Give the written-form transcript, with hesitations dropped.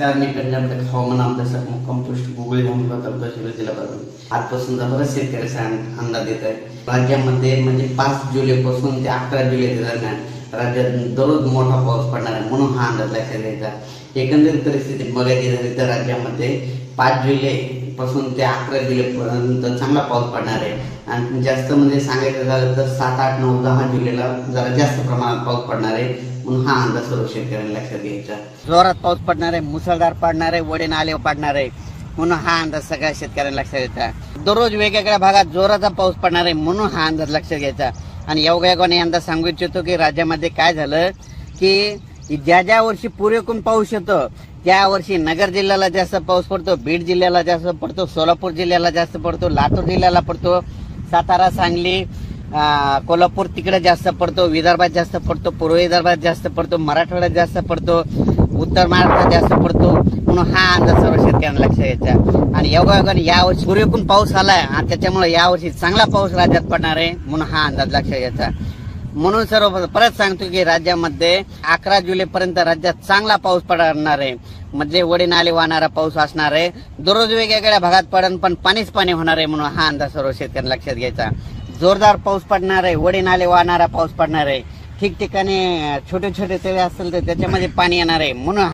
नमस्कार, मी पंजाब हवामान अभ्यासक मुक्काम पोस्ट गुगल तालुका शिरूर जिल्हा. आजपासून बरेच शेतकऱ्याचा अंदाज येत आहे. राज्यामध्ये म्हणजे 5 जुलैपासून ते 11 जुलै दरम्यान राज्यात दररोज मोठा पाऊस पडणार आहे, म्हणून हा अंदाज लक्षात घ्यायचा. एकंदरीत परिस्थिती बघायची झाली तर राज्यामध्ये 5 जुलै पासून ते 11 जुलैपर्यंत चांगला पाऊस पडणार आहे. आणि जास्त म्हणजे सांगायचं झालं तर 7, 8, 9, 10 जुलैला जरा जास्त प्रमाणात पाऊस पडणार आहे, म्हणून हा अंदाज सर्व शेतकऱ्यांना लक्षात घ्यायचा. जोरात पाऊस पडणार आहे, मुसळधार पडणार आहे, वडे नाले पडणार आहे, म्हणून हा अंदाज सगळ्या शेतकऱ्यांना लक्षात घ्यायचा. दररोज वेगवेगळ्या भागात जोराचा पाऊस पडणार आहे, म्हणून हा अंदाज लक्षात घ्यायचा. आणि योगायोगाने यंदा सांगू इच्छितो की राज्यामध्ये काय झालं की ज्या वर्षी पुरेपूर पाऊस येतो त्या वर्षी नगर जिल्ह्याला जास्त पाऊस पडतो, बीड जिल्ह्याला जास्त पडतो, सोलापूर जिल्ह्याला जास्त पडतो, लातूर जिल्ह्याला पडतो, सातारा, सांगली, कोल्हापूर तिकडे जास्त पडतो, विदर्भात जास्त पडतो, पूर्व विदर्भात जास्त पडतो, मराठवाड्यात जास्त पडतो, उत्तर महाराष्ट्रात जास्त पडतो, म्हणून हा अंदाज सर्व शेतकऱ्यांना लक्षात घ्यायचा. आणि योगायोगाने यावर्षी पुरेपूर पाऊस आलाय आणि त्याच्यामुळे यावर्षी चांगला पाऊस राज्यात पडणार आहे, म्हणून हा अंदाज लक्षात घ्यायचा. म्हणून सर्व परत सांगतो की राज्यामध्ये 11 जुलैपर्यंत राज्यात चांगला पाऊस पडणार आहे, म्हणजे वडे नाले वाहणारा पाऊस असणार आहे. दररोज वेगवेगळ्या भागात पडन पण पाणीच पाणी होणार आहे, म्हणून हा अंदाज सर्व शेतकऱ्यांना लक्षात घ्यायचा. जोरदार पाऊस पडणार आहे, वडे नाले वाहणारा पाऊस पडणार आहे, ठिकठिकाणी छोटे छोटे तळे असेल तर त्याच्यामध्ये पाणी येणार आहे, म्हणून